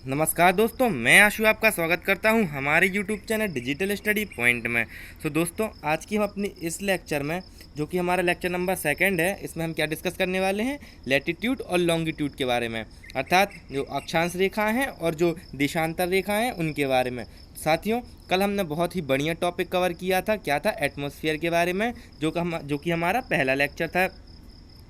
नमस्कार दोस्तों, मैं आशु आपका स्वागत करता हूं हमारे YouTube channel digital study point में। दोस्तों, आज की हम अपनी इस लेक्चर में, जो कि हमारा लेक्चर नंबर 2 है, इसमें हम क्या डिस्कस करने वाले हैं, लैटिट्यूड और लॉन्गिट्यूड के बारे में, अर्थात जो अक्षांश रेखाएं हैं और जो देशांतर रेखाएं हैं उनके बारे में। साथियों, कल हमने बहुत ही बढ़िया टॉपिक कवर किया था, क्या था, एटमॉस्फेयर के बारे में, जो कि हमारा पहला लेक्चर था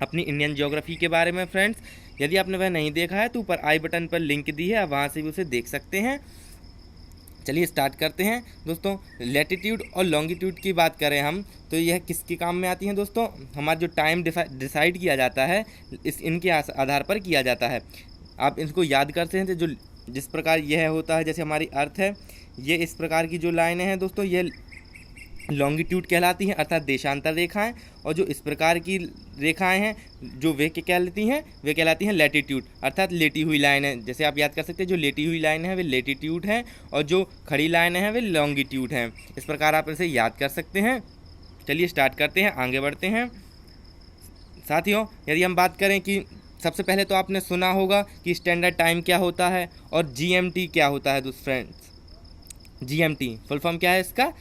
अपनी इंडियन ज्योग्राफी के बारे में। फ्रेंड्स, यदि आपने वह नहीं देखा है तो ऊपर आई बटन पर लिंक दी है, आप वहाँ से भी उसे देख सकते हैं। चलिए स्टार्ट करते हैं दोस्तों। लैटिट्यूड और लॉन्गिट्यूड की बात करें हम, तो यह किसके काम में आती हैं दोस्तों? हमारा जो टाइम डिसाइड किया जाता है इनके आधार पर किया जाता है। आप इनको याद करते हैं तो जो जिस प्रकार यह होता है, जैसे हमारी अर्थ है, ये इस प्रकार की जो लाइनें हैं दोस्तों, ये लॉन्गिट्यूड कहलाती हैं, अर्थात देशांतर रेखाएं। और जो इस प्रकार की रेखाएं हैं जो वे क्या कहलाती हैं लैटिट्यूड, अर्थात लेटी हुई लाइनें। जैसे आप याद कर सकते हैं, जो लेटी हुई लाइनें हैं वे लैटिट्यूड हैं और जो खड़ी लाइनें हैं वे लॉन्गिट्यूड हैं। इस प्रकार आप इसे याद कर सकते हैं। चलिए स्टार्ट करते हैं, आगे बढ़ते हैं। साथियों, यदि हम बात करें कि सबसे पहले तो आपने सुना होगा कि स्टैंडर्ड टाइम क्या होता है और GMT क्या होता है दोस्त फ्रेंड्स। GMT फुल फॉर्म क्या है इसका?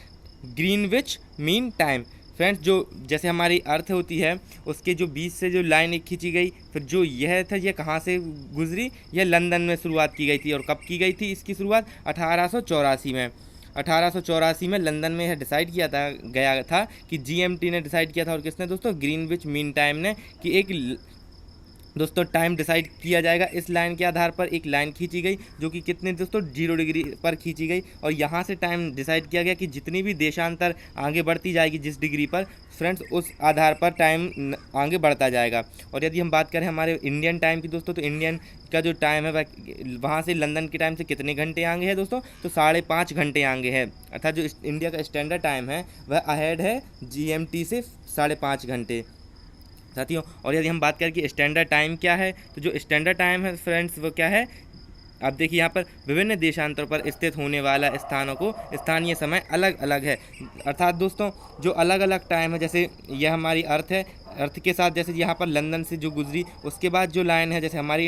Greenwich mean time. फ्रेंड्स, जो जैसे हमारी अर्थ होती है उसके जो बीच से जो लाइन एक खींची गई, फिर जो यह था यह कहाँ से गुजरी, यह लंदन में शुरुआत की गई थी। और कब की गई थी इसकी शुरुआत? 1884 में। 1884 में लंदन में यह डिसाइड किया गया था कि GMT ने डिसाइड किया था। और किसने दोस्तों? ग्रीनविच मीन टाइम ने, कि एक दोस्तों टाइम डिसाइड किया जाएगा। इस लाइन के आधार पर एक लाइन खींची गई जो कि कितने दोस्तों 0 डिग्री पर खींची गई, और यहाँ से टाइम डिसाइड किया गया कि जितनी भी देशांतर आगे बढ़ती जाएगी जिस डिग्री पर, फ्रेंड्स, उस आधार पर टाइम आगे बढ़ता जाएगा। और यदि हम बात करें हमारे इंडियन टाइम की दोस्तों, तो इंडियन का जो टाइम है वह वहाँ से लंदन के टाइम से कितने घंटे आगे है दोस्तों? तो 5.5 घंटे आगे है, अर्थात जो इंडिया का स्टैंडर्ड टाइम है वह अहेड है GMT से 5.5 घंटे साथियों। और यदि हम बात करें कि स्टैंडर्ड टाइम क्या है, तो जो स्टैंडर्ड टाइम है फ्रेंड्स वो क्या है? आप देखिए, यहाँ पर विभिन्न देशांतरों पर स्थित होने वाला स्थानों को स्थानीय समय अलग अलग है। अर्थात दोस्तों जो अलग अलग टाइम है, जैसे यह हमारी अर्थ है, अर्थ के साथ जैसे यहाँ पर लंदन से जो गुजरी, उसके बाद जो लाइन है, जैसे हमारी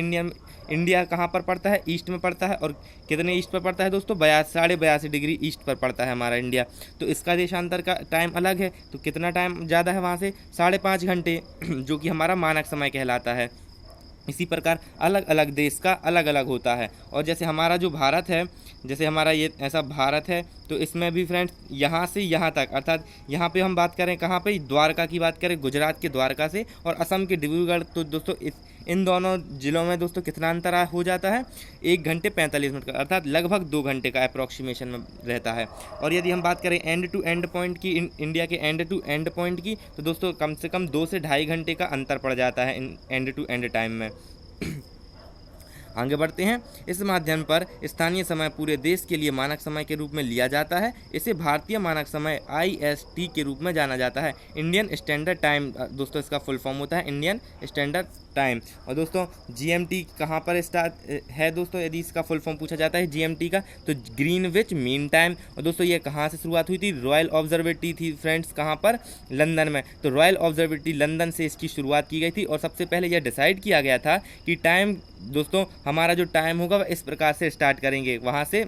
इंडिया कहाँ पर पड़ता है? ईस्ट में पड़ता है। और कितने ईस्ट पर पड़ता है दोस्तों? 82.82 डिग्री ईस्ट पर पड़ता है हमारा इंडिया। तो इसका देशांतर का टाइम अलग है। तो कितना टाइम ज़्यादा है वहाँ से? 5.5 घंटे, जो कि हमारा मानक समय कहलाता है। इसी प्रकार अलग अलग देश का अलग अलग होता है। और जैसे हमारा जो भारत है, जैसे हमारा ये ऐसा भारत है, तो इसमें भी फ्रेंड्स यहाँ से यहाँ तक, अर्थात यहाँ पे हम बात करें कहाँ पे? द्वारका की बात करें, गुजरात के द्वारका से और असम के डिब्रूगढ़, तो दोस्तों इन दोनों ज़िलों में दोस्तों कितना अंतर हो जाता है? 1 घंटे 45 मिनट का, अर्थात लगभग 2 घंटे का अप्रॉक्सीमेशन में रहता है। और यदि हम बात करें एंड टू एंड पॉइंट की, इंडिया के एंड टू एंड पॉइंट की, तो दोस्तों कम से कम 2 से 2.5 घंटे का अंतर पड़ जाता है इन एंड टू एंड टाइम में। आगे बढ़ते हैं। इस माध्यम पर स्थानीय समय पूरे देश के लिए मानक समय के रूप में लिया जाता है। इसे भारतीय मानक समय IST के रूप में जाना जाता है। इंडियन स्टैंडर्ड टाइम दोस्तों इसका फुल फॉर्म होता है इंडियन स्टैंडर्ड टाइम। और दोस्तों GMT कहाँ पर स्टार्ट है दोस्तों? यदि इसका फुल फॉर्म पूछा जाता है GMT का, तो ग्रीनविच मीन टाइम। और दोस्तों ये कहाँ से शुरुआत हुई थी? रॉयल ऑब्जर्वेटरी थी फ्रेंड्स, कहाँ पर? लंदन में। तो रॉयल ऑब्जर्वेटरी लंदन से इसकी शुरुआत की गई थी। और सबसे पहले यह डिसाइड किया गया था कि टाइम दोस्तों हमारा जो टाइम होगा वह इस प्रकार से स्टार्ट करेंगे, वहाँ से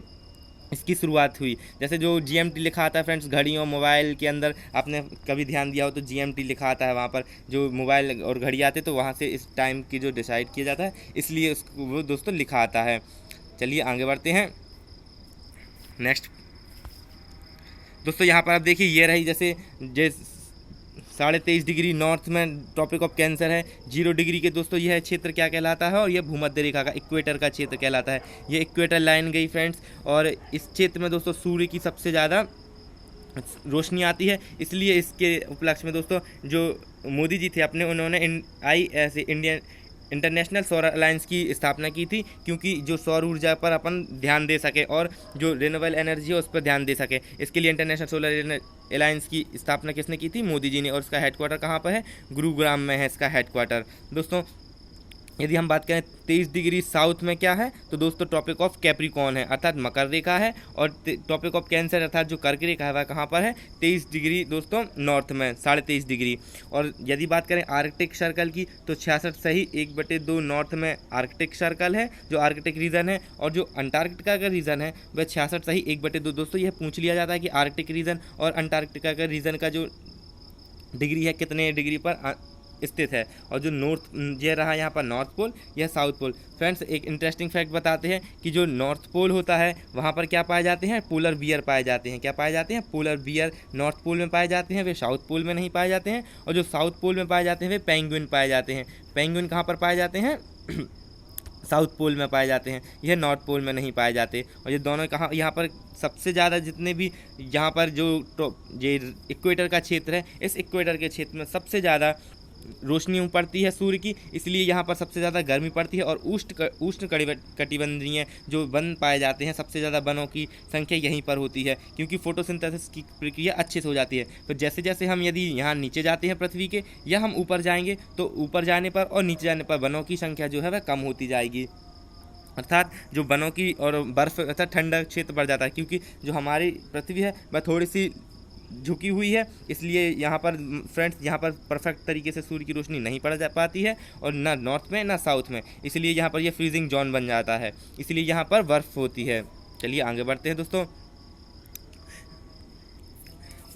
इसकी शुरुआत हुई। जैसे जो GMT लिखा आता है फ्रेंड्स घड़ियों मोबाइल के अंदर, आपने कभी ध्यान दिया हो तो GMT लिखा आता है वहाँ पर, जो मोबाइल और घड़ी आते तो वहाँ से इस टाइम की जो डिसाइड किया जाता है, इसलिए उसको वो दोस्तों लिखा आता है। चलिए आगे बढ़ते हैं। नेक्स्ट दोस्तों यहाँ पर आप देखिए, ये रही जैसे 23.5 डिग्री नॉर्थ में ट्रॉपिक ऑफ कैंसर है। 0 डिग्री के दोस्तों यह क्षेत्र क्या कहलाता है? और यह भूमध्य रेखा का इक्वेटर का क्षेत्र कहलाता है। ये इक्वेटर लाइन गई फ्रेंड्स, और इस क्षेत्र में दोस्तों सूर्य की सबसे ज़्यादा रोशनी आती है। इसलिए इसके उपलक्ष्य में दोस्तों जो मोदी जी थे अपने, उन्होंने इंडियन इंटरनेशनल सौर अलायंस की स्थापना की थी, क्योंकि जो सौर ऊर्जा पर अपन ध्यान दे सके और जो रिन्यूएबल एनर्जी है उस पर ध्यान दे सके। इसके लिए इंटरनेशनल सोलर अलायंस की स्थापना किसने की थी? मोदी जी ने। और इसका हेडक्वार्टर कहाँ पर है? गुरुग्राम में है इसका हेडक्वार्टर दोस्तों। यदि हम बात करें 23 डिग्री साउथ में क्या है, तो दोस्तों टॉपिक ऑफ कैप्रिकॉर्न है अर्थात मकर रेखा है, और टॉपिक ऑफ कैंसर अर्थात जो कर्क रेखा है वह कहाँ पर है, 23 डिग्री दोस्तों नॉर्थ में, 23.5 डिग्री। और यदि बात करें आर्कटिक सर्कल की, तो 66 सही 1/2 नॉर्थ में आर्कटिक सर्कल है जो आर्कटिक रीजन है, और जो अंटार्कटिका का रीजन है वह 66 सही 1/2। दोस्तों यह पूछ लिया जाता है कि आर्कटिक रीजन और अंटार्कटिका का रीजन का जो डिग्री है कितने डिग्री पर स्थित है, और जो नॉर्थ ये रहा यहाँ पर नॉर्थ पोल, यह साउथ पोल। फ्रेंड्स एक इंटरेस्टिंग फैक्ट बताते हैं कि जो नॉर्थ पोल होता है वहाँ पर क्या पाए जाते हैं, पोलर बियर पाए जाते हैं। क्या पाए जाते हैं, पोलर बियर नॉर्थ पोल में पाए जाते हैं, वे साउथ पोल में नहीं पाए जाते हैं। और जो साउथ पोल में पाए जाते हैं वे पेंगुइन पाए जाते हैं। पेंगुइन कहाँ पर पाए जाते हैं साउथ पोल में पाए जाते हैं, यह नॉर्थ पोल में नहीं पाए जाते। और ये दोनों कहाँ, यहाँ पर सबसे ज़्यादा जितने भी यहाँ पर जो ये इक्वेटर का क्षेत्र है, इस इक्वेटर के क्षेत्र में सबसे ज़्यादा रोशनी पड़ती है सूर्य की, इसलिए यहाँ पर सबसे ज़्यादा गर्मी पड़ती है। और उष्ण कटिबंधीय जो वन पाए जाते हैं, सबसे ज़्यादा वनों की संख्या यहीं पर होती है, क्योंकि फोटोसिंथेसिस की प्रक्रिया अच्छे से हो जाती है। तो जैसे जैसे हम यदि यहाँ नीचे जाते हैं पृथ्वी के, या हम ऊपर जाएंगे, तो ऊपर जाने पर और नीचे जाने पर वनों की संख्या जो है वह कम होती जाएगी, अर्थात जो वनों की और बर्फ़ अर्थात ठंडा क्षेत्र बढ़ जाता है, क्योंकि जो हमारी पृथ्वी है वह थोड़ी सी झुकी हुई है, इसलिए यहाँ पर फ्रेंड्स यहाँ पर परफेक्ट तरीके से सूर्य की रोशनी नहीं पड़ जा पाती है, और ना नॉर्थ में ना साउथ में, इसलिए यहाँ पर ये फ्रीजिंग जोन बन जाता है, इसलिए यहाँ पर बर्फ़ होती है। चलिए आगे बढ़ते हैं दोस्तों।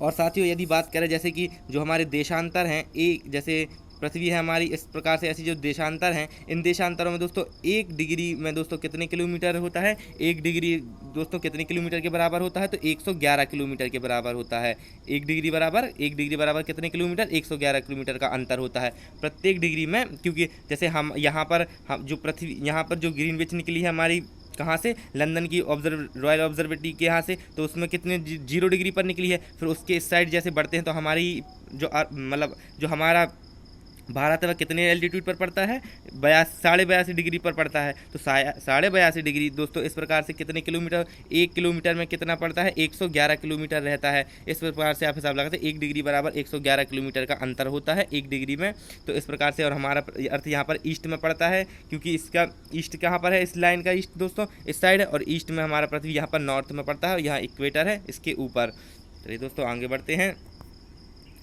और साथियों यदि बात करें जैसे कि जो हमारे देशांतर हैं, एक जैसे पृथ्वी है हमारी, इस प्रकार से ऐसी जो देशांतर हैं, इन देशांतरों में दोस्तों 1 डिग्री में दोस्तों कितने किलोमीटर होता है, 1 डिग्री दोस्तों कितने किलोमीटर के बराबर होता है, तो 111 किलोमीटर के बराबर होता है। 1 डिग्री बराबर कितने किलोमीटर, 111 किलोमीटर का अंतर होता है प्रत्येक डिग्री में। क्योंकि जैसे हम यहाँ पर जो पृथ्वी यहाँ पर जो ग्रीनविच निकली है हमारी, कहाँ से, लंदन की रॉयल ऑब्जर्वेटरी के यहाँ से, तो उसमें कितने 0 डिग्री पर निकली है। फिर उसके इस साइड जैसे बढ़ते हैं तो हमारी जो मतलब जो हमारा भारत है वह कितने एल्टीट्यूड पर पड़ता है, 82.5 डिग्री पर पड़ता है। तो 82.5 डिग्री दोस्तों इस प्रकार से कितने किलोमीटर, 1 किलोमीटर में कितना पड़ता है, 111 किलोमीटर रहता है। इस प्रकार से आप हिसाब लगाते हैं 1 डिग्री बराबर 111 किलोमीटर का अंतर होता है 1 डिग्री में। तो इस प्रकार से, और हमारा अर्थ यहाँ पर ईस्ट में पड़ता है, क्योंकि इसका ईस्ट कहाँ पर है, इस लाइन का ईस्ट दोस्तों इस साइड है, और ईस्ट में हमारा पृथ्वी यहाँ पर नॉर्थ में पड़ता है, और यहाँ इक्वेटर है इसके ऊपर। चलिए दोस्तों आगे बढ़ते हैं।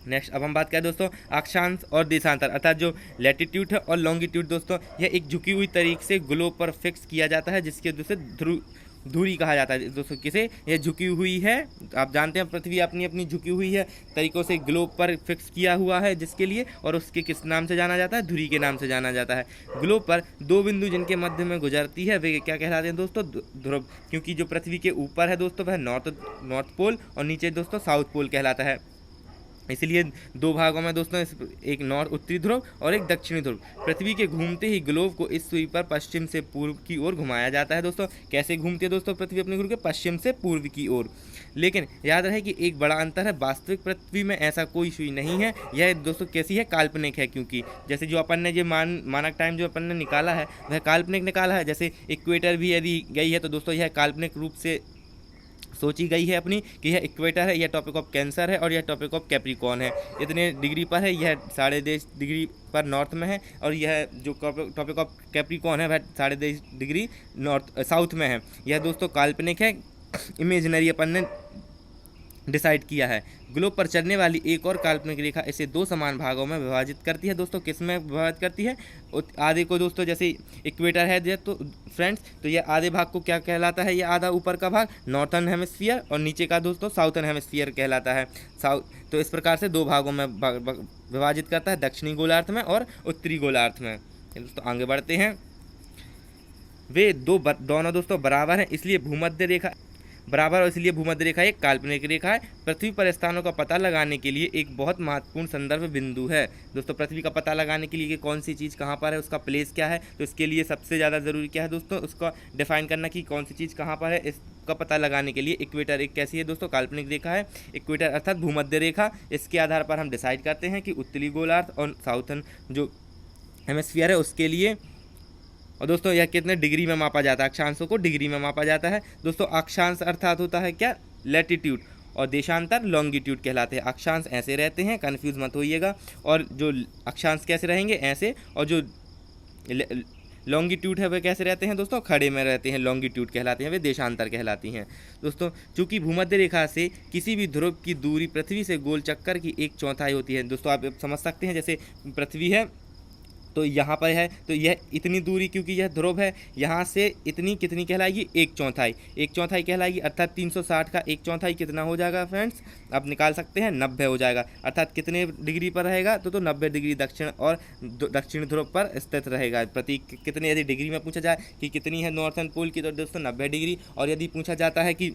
नेक्स्ट अब हम बात करें दोस्तों अक्षांश और देशांतर, अर्थात जो लैटिट्यूड है और लॉन्गिट्यूड दोस्तों, यह एक झुकी हुई तरीके से ग्लोब पर फिक्स किया जाता है, जिसके दूसरे धुरी कहा जाता है दोस्तों। किसे, यह झुकी हुई है, आप जानते हैं पृथ्वी अपनी अपनी झुकी हुई है तरीक़ों से ग्लोब पर फिक्स किया हुआ है, जिसके लिए, और उसके किस नाम से जाना जाता है, धुरी के नाम से जाना जाता है। ग्लोब पर 2 बिंदु जिनके मध्य में गुजरती है वे क्या कहलाते हैं दोस्तों, ध्रुव। क्योंकि जो पृथ्वी के ऊपर है दोस्तों वह नॉर्थ पोल, और नीचे दोस्तों साउथ पोल कहलाता है। इसलिए 2 भागों में दोस्तों, एक उत्तरी ध्रुव और एक दक्षिणी ध्रुव। पृथ्वी के घूमते ही ग्लोब को इस सुई पर पश्चिम से पूर्व की ओर घुमाया जाता है दोस्तों। कैसे घूमती है दोस्तों पृथ्वी अपने घूम के, पश्चिम से पूर्व की ओर। लेकिन याद रहे कि एक बड़ा अंतर है, वास्तविक पृथ्वी में ऐसा कोई सुई नहीं है, यह दोस्तों कैसी है, काल्पनिक है। क्योंकि जैसे जो अपन ने जो मानक टाइम जो अपन ने निकाला है वह काल्पनिक निकाला है। जैसे इक्वेटर भी यदि गई है तो दोस्तों यह काल्पनिक रूप से सोची गई है अपनी, कि यह इक्वेटर है, यह टॉपिक ऑफ कैंसर है, और यह टॉपिक ऑफ कैप्रिकॉर्न है, इतने डिग्री पर है, यह 2.5 डिग्री पर नॉर्थ में है, और यह जो टॉपिक ऑफ कैप्रिकॉर्न है वह 2.5 डिग्री साउथ में है। यह दोस्तों काल्पनिक है, इमेजिनरी अपन ने डिसाइड किया है। ग्लोब पर चलने वाली एक और काल्पनिक रेखा इसे 2 समान भागों में विभाजित करती है दोस्तों। किस में विभाजित करती है, आधे को दोस्तों, जैसे इक्वेटर है तो फ्रेंड्स, तो ये आधे भाग को क्या कहलाता है, ये आधा ऊपर का भाग नॉर्थर्न हेमिस्फीयर, और नीचे का दोस्तों साउथर्न हेमिस्फीयर कहलाता है। तो इस प्रकार से 2 भागों में विभाजित करता है, दक्षिणी गोलार्ध में और उत्तरी गोलार्ध में। दोस्तों आगे बढ़ते हैं। वे दोनों दोस्तों बराबर हैं, इसलिए भूमध्य रेखा बराबर, और इसलिए भूमध्य रेखा एक काल्पनिक रेखा है। पृथ्वी पर स्थानों का पता लगाने के लिए एक बहुत महत्वपूर्ण संदर्भ बिंदु है दोस्तों। पृथ्वी का पता लगाने के लिए कि कौन सी चीज़ कहाँ पर है, उसका प्लेस क्या है, तो इसके लिए सबसे ज़्यादा ज़रूरी क्या है दोस्तों, उसका डिफाइन करना कि कौन सी चीज़ कहाँ पर है। इसका पता लगाने के लिए इक्वेटर एक कैसी है दोस्तों, काल्पनिक रेखा है। इक्वेटर अर्थात भूमध्य रेखा, इसके आधार पर हम डिसाइड करते हैं कि उत्तरी गोलार्ध और साउथर्न जो हेमिस्फीयर है उसके लिए। और दोस्तों यह कितने डिग्री में मापा जाता है, अक्षांशों को डिग्री में मापा जाता है दोस्तों। अक्षांश अर्थात होता है क्या, लैटिट्यूड, और देशांतर लॉन्गिट्यूड कहलाते हैं। अक्षांश ऐसे रहते हैं, कन्फ्यूज मत होइएगा, और जो अक्षांश कैसे रहेंगे, ऐसे, और जो लॉन्गिट्यूड है वे कैसे रहते हैं दोस्तों, खड़े में रहते हैं, लॉन्गिट्यूड कहलाते हैं, वे देशांतर कहलाती हैं दोस्तों। चूंकि भूमध्य रेखा से किसी भी ध्रुव की दूरी पृथ्वी से गोल चक्कर की 1/4 होती है दोस्तों। आप समझ सकते हैं, जैसे पृथ्वी है तो यहाँ पर है, तो यह इतनी दूरी, क्योंकि यह ध्रुव है, यहाँ से इतनी कितनी कहलाएगी, 1/4, 1/4 कहलाएगी। अर्थात 360 का 1/4 कितना हो जाएगा फ्रेंड्स, आप निकाल सकते हैं, 90 हो जाएगा। अर्थात कितने डिग्री पर रहेगा, तो 90 डिग्री दक्षिण और दक्षिण ध्रुव पर स्थित रहेगा। प्रतीक कितने, यदि डिग्री में पूछा जाए कि कितनी है नॉर्थन पोल की, तो दोस्तों 90 डिग्री। और यदि पूछा जाता है कि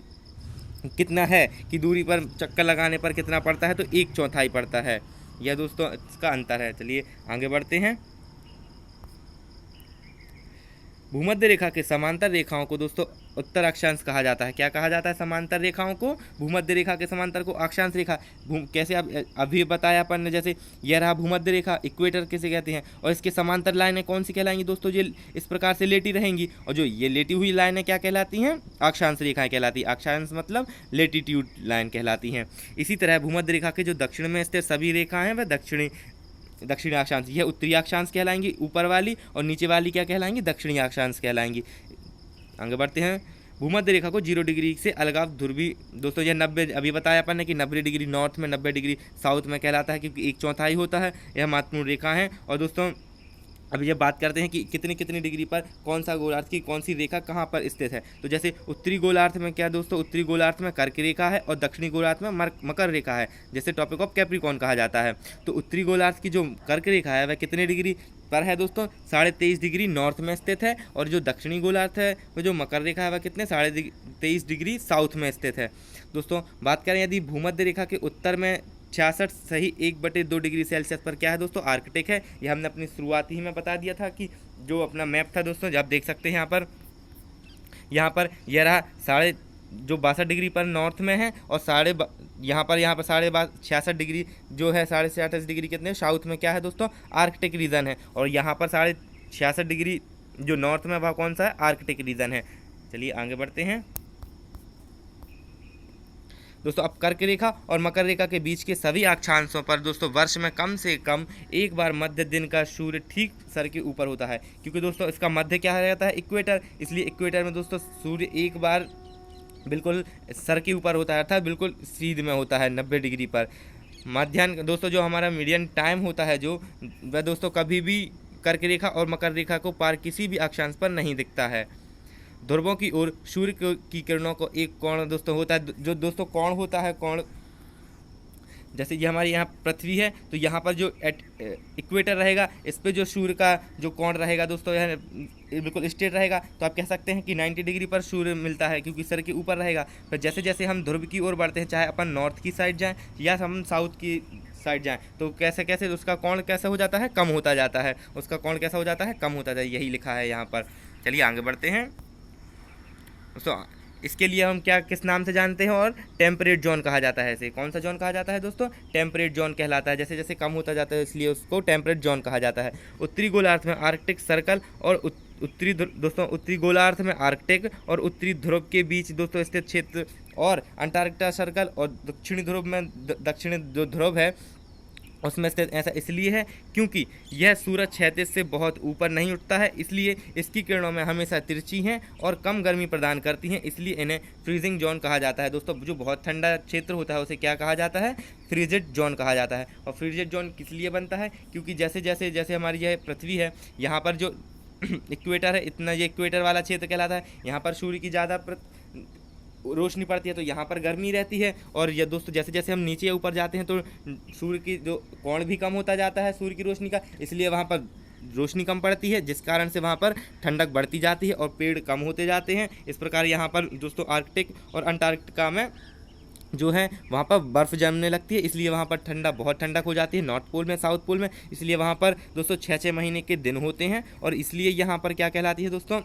कितना है कि दूरी पर चक्कर लगाने पर कितना पड़ता है, तो 1/4 पड़ता है। यह दोस्तों इसका अंतर है। चलिए आगे बढ़ते हैं। भूमध्य रेखा के समांतर रेखाओं को दोस्तों उत्तर अक्षांश कहा जाता है। क्या कहा जाता है, समांतर रेखाओं को, भूमध्य रेखा के समांतर को अक्षांश रेखा। कैसे आप अभी बताया अपन ने, जैसे यह रहा भूमध्य रेखा, इक्वेटर किसे कहते हैं, और इसके समांतर लाइनें कौन सी कहलाएंगी दोस्तों, ये इस प्रकार से लेटी रहेंगी, और जो ये लेटी हुई लाइनें क्या कहलाती हैं, अक्षांश रेखाएं कहलाती हैं। अक्षांश मतलब लेटीट्यूड लाइन कहलाती हैं। इसी तरह भूमध्य रेखा के जो दक्षिण में स्थित सभी रेखाएं वह दक्षिणी अक्षांश, यह उत्तरी अक्षांश कहलाएंगी ऊपर वाली, और नीचे वाली क्या कहलाएंगी, दक्षिणी अक्षांश कहलाएंगी। आगे बढ़ते हैं। भूमध्य रेखा को 0 डिग्री से अलगाव ध्रुवी दोस्तों, यह 90 अभी बताया अपन ने कि 90 डिग्री नॉर्थ में, 90 डिग्री साउथ में कहलाता है, क्योंकि 1/4 होता है। यह महत्वपूर्ण रेखा है। और दोस्तों अभी जब बात करते हैं कि कितनी कितनी डिग्री पर कौन सा गोलार्ध की कौन सी रेखा कहाँ पर स्थित है, तो जैसे उत्तरी गोलार्ध में क्या दोस्तों, उत्तरी गोलार्ध में कर्क रेखा है, और दक्षिणी गोलार्ध में मकर रेखा है, जैसे टॉपिक ऑफ कैप्रिकॉर्न कहा जाता है। तो उत्तरी गोलार्ध की जो कर्क रेखा है वह कितने डिग्री पर है दोस्तों, 23.5 डिग्री नॉर्थ में स्थित है। और जो दक्षिणी गोलार्ध है वो जो मकर रेखा है वह कितने 23.5 डिग्री साउथ में स्थित है दोस्तों। बात करें यदि भूमध्य रेखा के उत्तर में 66 सही 1/2 डिग्री सेल्सियस पर क्या है दोस्तों, आर्कटिक है। यह हमने अपनी शुरुआत ही में बता दिया था कि जो अपना मैप था दोस्तों, जब आप देख सकते हैं यहाँ पर यह रहा 62 डिग्री पर नॉर्थ में है, और यहाँ पर 66 डिग्री जो है 66.5 डिग्री कितने साउथ में क्या है दोस्तों, आर्कटिक रीजन है। और यहाँ पर 66.5 डिग्री जो नॉर्थ में वह कौन सा है, आर्कटिक रीजन है। चलिए आगे बढ़ते हैं दोस्तों। अब कर्क रेखा और मकर रेखा के बीच के सभी अक्षांशों पर दोस्तों वर्ष में कम से कम एक बार मध्य दिन का सूर्य ठीक सर के ऊपर होता है, क्योंकि दोस्तों इसका मध्य क्या रहता है, इक्वेटर। इसलिए इक्वेटर में दोस्तों सूर्य एक बार बिल्कुल सर के ऊपर होता है, अर्थात बिल्कुल सीध में होता है 90 डिग्री पर। मध्याह्न दोस्तों जो हमारा मीडियन टाइम होता है जो, वह दोस्तों कभी भी कर्क रेखा और मकर रेखा को पार किसी भी अक्षांश पर नहीं दिखता है। ध्रुवों की ओर सूर्य की किरणों को एक कोण दोस्तों होता है, जो दोस्तों कोण होता है, कोण जैसे ये हमारे यहाँ पृथ्वी है, तो यहाँ पर जो इक्वेटर रहेगा, इस पे जो सूर्य का जो कोण रहेगा दोस्तों यह बिल्कुल स्ट्रेट रहेगा। तो आप कह सकते हैं कि 90 डिग्री पर सूर्य मिलता है, क्योंकि सर के ऊपर रहेगा। पर जैसे जैसे हम ध्रुव की ओर बढ़ते हैं, चाहे अपन नॉर्थ की साइड जाएँ या हम साउथ की साइड जाएँ, तो कैसे कैसे उसका कोण कैसे हो जाता है, कम होता जाता है। उसका कोण कैसा हो जाता है, कम होता जाता है, यही लिखा है यहाँ पर। चलिए आगे बढ़ते हैं दोस्तों। इसके लिए हम क्या किस नाम से जानते हैं, और टेम्परेट जोन कहा जाता है इसे। कौन सा जोन कहा जाता है दोस्तों, टेम्परेट जोन कहलाता है। जैसे जैसे कम होता जाता है इसलिए उसको टेम्परेट जोन कहा जाता है। उत्तरी गोलार्ध में आर्कटिक सर्कल और उत्तरी गोलार्ध में आर्कटिक और उत्तरी ध्रुव के बीच दोस्तों स्थित क्षेत्र और अंटार्कटिका सर्कल, और दक्षिणी ध्रुव में दक्षिणी जो ध्रुव है उसमें स्थित ऐसा इसलिए है क्योंकि यह सूरज क्षैतिज से बहुत ऊपर नहीं उठता है, इसलिए इसकी किरणों में हमेशा तिरछी हैं और कम गर्मी प्रदान करती हैं, इसलिए इन्हें फ्रीजिंग जोन कहा जाता है दोस्तों। जो बहुत ठंडा क्षेत्र होता है उसे क्या कहा जाता है, फ्रीजिड जोन कहा जाता है। और फ्रीजिड जोन किस लिए बनता है, क्योंकि जैसे जैसे जैसे हमारी यह पृथ्वी है, यहाँ पर जो इक्वेटर है, इतना ये इक्वेटर वाला क्षेत्र कहलाता है। यहाँ पर सूर्य की ज़्यादा रोशनी पड़ती है तो यहाँ पर गर्मी रहती है। और ये दोस्तों जैसे जैसे हम नीचे ऊपर जाते हैं तो सूर्य की जो कोण भी कम होता जाता है सूर्य की रोशनी का, इसलिए वहाँ पर रोशनी कम पड़ती है, जिस कारण से वहाँ पर ठंडक बढ़ती जाती है और पेड़ कम होते जाते हैं। इस प्रकार यहाँ पर दोस्तों आर्कटिक और अंटार्कटिका में जो है वहाँ पर बर्फ़ जमने लगती है, इसलिए वहाँ पर बहुत ठंडक हो जाती है। नॉर्थ पोल में, साउथ पोल में, इसलिए वहाँ पर दोस्तों 6-6 महीने के दिन होते हैं, और इसलिए यहाँ पर क्या कहलाती है दोस्तों,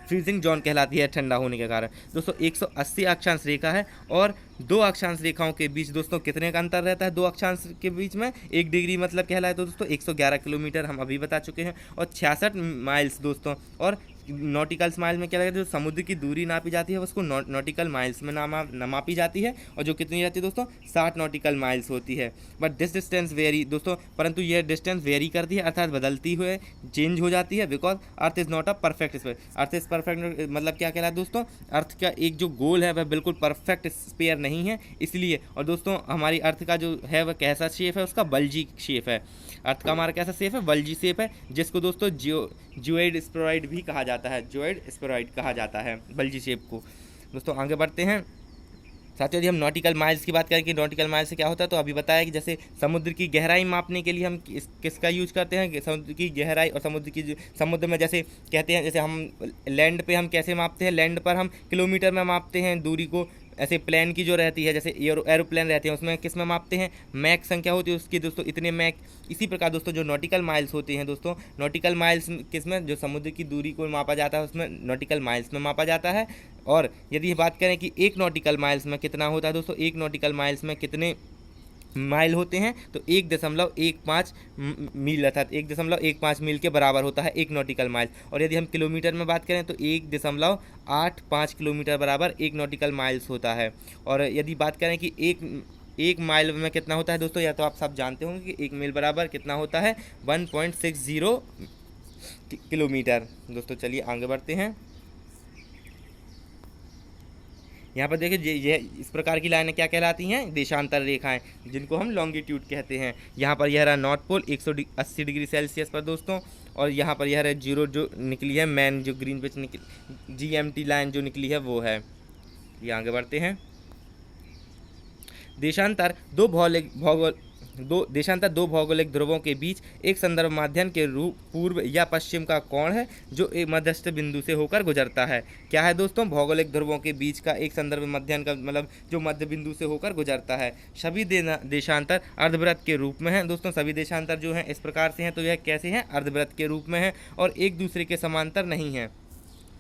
फ्रीजिंग जोन कहलाती है ठंडा होने के कारण। दोस्तों 180 अक्षांश रेखा है, और 2 अक्षांश रेखाओं के बीच दोस्तों कितने का अंतर रहता है, 2 अक्षांश के बीच में 1 डिग्री मतलब कहलाए तो दोस्तों 111 किलोमीटर हम अभी बता चुके हैं, और 66 माइल्स दोस्तों, और नॉटिकल माइल में क्या लगता है, जो समुद्र की दूरी नापी जाती है उसको नॉटिकल माइल्स में मापी जाती है, और जो कितनी रहती है दोस्तों 60 नॉटिकल माइल्स होती है। बट दिस डिस्टेंस वेरी दोस्तों, परंतु यह डिस्टेंस वेरी करती है, अर्थात बदलती हुए चेंज हो जाती है, because earth is not a perfect sphere. Earth is perfect मतलब क्या कहलाता है दोस्तों, अर्थ का एक जो गोल है वह बिल्कुल परफेक्ट स्फीयर नहीं है, इसलिए। और दोस्तों हमारी अर्थ का जो है वह कैसा शेप है, उसका बल्जी शेप है। अर्थ का हमारा कैसा शेप है, बल्जी शेप है, जिसको दोस्तों जियोइड स्फेरॉइड भी कहा जाता है, जियोइड स्फेरॉइड कहा जाता है बल्जी शेप को। दोस्तों आगे बढ़ते हैं। साथियों यदि हम नॉटिकल माइल्स की बात करें कि नॉटिकल माइल्स से क्या होता है, तो अभी बताया कि जैसे समुद्र की गहराई मापने के लिए हम किसका यूज करते हैं, समुद्र की गहराई। और समुद्र में जैसे कहते हैं, जैसे हम लैंड पे हम कैसे मापते हैं, लैंड पर हम किलोमीटर में मापते हैं दूरी को। ऐसे प्लेन की जो रहती है, जैसे एरोप्लेन रहते हैं, उसमें किस में मापते हैं, मैक संख्या होती है उसकी दोस्तों, इतने मैक। इसी प्रकार दोस्तों जो नॉटिकल माइल्स होते हैं दोस्तों, नॉटिकल माइल्स किस में, जो समुद्र की दूरी को मापा जाता है उसमें नॉटिकल माइल्स में मापा जाता है। और यदि बात करें कि एक नॉटिकल माइल्स में कितना होता है दोस्तों, एक नॉटिकल माइल्स में कितने माइल होते हैं, तो 1.15 मील, अर्थात 1.15 मील के बराबर होता है एक नॉटिकल माइल। और यदि हम किलोमीटर में बात करें तो 1.85 किलोमीटर बराबर एक नॉटिकल माइल्स होता है। और यदि बात करें कि एक माइल में कितना होता है दोस्तों, या तो आप सब जानते होंगे कि एक मील बराबर कितना होता है, 1.60 किलोमीटर। दोस्तों चलिए आगे बढ़ते हैं। यहाँ पर देखिए ये इस प्रकार की लाइनें क्या कहलाती हैं, देशांतर रेखाएं, जिनको हम लॉन्गिट्यूड कहते हैं। यहाँ पर यह रहा नॉर्थ पोल 180 डिग्री सेल्सियस पर दोस्तों, और यहाँ पर यह रहा जीरो जो निकली है, मैन जो ग्रीन पिच GMT लाइन जो निकली है वो है। ये आगे बढ़ते हैं। देशांतर दो भौगोलिक ध्रुवों के बीच एक संदर्भ माध्यम के रूप पूर्व या पश्चिम का कोण है, जो एक मध्यस्थ बिंदु से होकर गुजरता है। क्या है दोस्तों, भौगोलिक ध्रुवों के बीच का एक संदर्भ माध्यम का मतलब जो मध्य बिंदु से होकर गुजरता है। सभी देशांतर अर्धवृत्त के रूप में हैं दोस्तों, सभी देशांतर जो हैं इस प्रकार से हैं, तो यह कैसे हैं, अर्धवृत्त के रूप में हैं, और एक दूसरे के समांतर नहीं हैं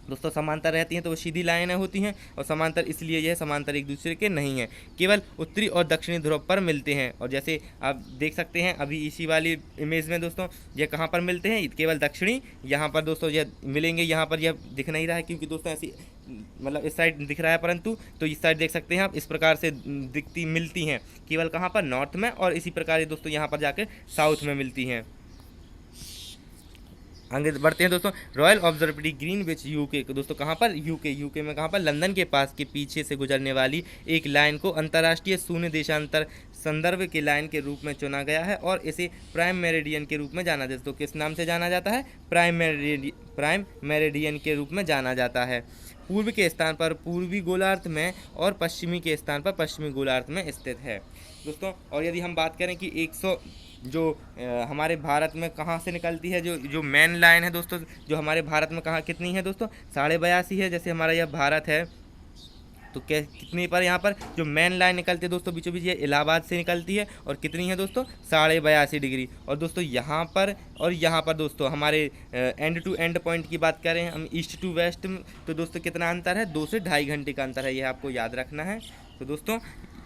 दोस्तों। समांतर रहती हैं तो वो सीधी लाइनें होती हैं, और समांतर इसलिए यह समांतर एक दूसरे के नहीं हैं, केवल उत्तरी और दक्षिणी ध्रुव पर मिलते हैं। और जैसे आप देख सकते हैं अभी इसी वाली इमेज में दोस्तों, ये कहाँ पर मिलते हैं, केवल दक्षिणी। यहाँ पर दोस्तों यह मिलेंगे, यहाँ पर यह दिख नहीं रहा है क्योंकि दोस्तों ऐसी मतलब इस साइड दिख रहा है, परंतु तो इस साइड देख सकते हैं आप, इस प्रकार से मिलती हैं केवल कहाँ पर, नॉर्थ में, और इसी प्रकार दोस्तों यहाँ पर जाकर साउथ में मिलती हैं। आगे बढ़ते हैं दोस्तों। रॉयल ऑब्जर्वेटरी ग्रीनविच यूके दोस्तों कहाँ पर, यूके में कहाँ पर, लंदन के पास के पीछे से गुजरने वाली एक लाइन को अंतर्राष्ट्रीय शून्य देशांतर संदर्भ के लाइन के रूप में चुना गया है, और इसे प्राइम मेरिडियन के रूप में जाना जाता है। तो किस नाम से जाना जाता है, प्राइम मेरिडियन के रूप में जाना जाता है। पूर्व के स्थान पर पूर्वी गोलार्ध में, और पश्चिमी के स्थान पर पश्चिमी गोलार्ध में स्थित है दोस्तों। और यदि हम बात करें कि 100 जो हमारे भारत में कहाँ से निकलती है, जो मेन लाइन है दोस्तों, जो हमारे भारत में कहाँ कितनी है दोस्तों, 82.5 है। जैसे हमारा यह भारत है तो कितनी पर यहाँ पर जो मेन लाइन निकलती है दोस्तों बीचों बीच, ये इलाहाबाद से निकलती है, और कितनी है दोस्तों 82.5 डिग्री। और दोस्तों यहाँ पर और यहाँ पर दोस्तों हमारे एंड टू एंड पॉइंट की बात करें हम, ईस्ट टू वेस्ट, तो दोस्तों कितना अंतर है, 2 से 2.5 घंटे का अंतर है, यह आपको याद रखना है। तो दोस्तों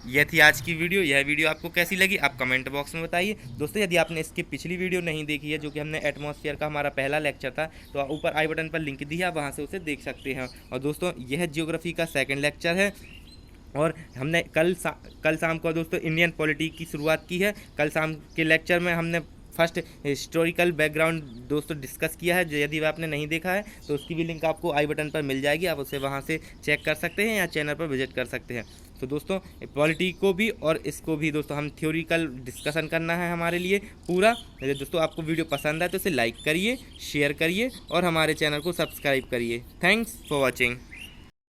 यह थी आज की वीडियो। यह वीडियो आपको कैसी लगी आप कमेंट बॉक्स में बताइए दोस्तों। यदि आपने इसकी पिछली वीडियो नहीं देखी है, जो कि हमने एटमॉस्फेयर का हमारा पहला लेक्चर था, तो ऊपर आई बटन पर लिंक दी है, आप वहां से उसे देख सकते हैं। और दोस्तों यह ज्योग्राफी का सेकंड लेक्चर है, और हमने कल शाम को दोस्तों इंडियन पॉलिटी की शुरुआत की है। कल शाम के लेक्चर में हमने फर्स्ट हिस्टोरिकल बैकग्राउंड दोस्तों डिस्कस किया है। यदि आपने नहीं देखा है तो उसकी भी लिंक आपको आई बटन पर मिल जाएगी, आप उसे वहां से चेक कर सकते हैं या चैनल पर विजिट कर सकते हैं। तो दोस्तों पॉलिटी को भी और इसको भी दोस्तों हम थ्योरिकल डिस्कशन करना है हमारे लिए पूरा। दोस्तों आपको वीडियो पसंद आए तो इसे लाइक करिए, शेयर करिए, और हमारे चैनल को सब्सक्राइब करिए। Thanks for watching.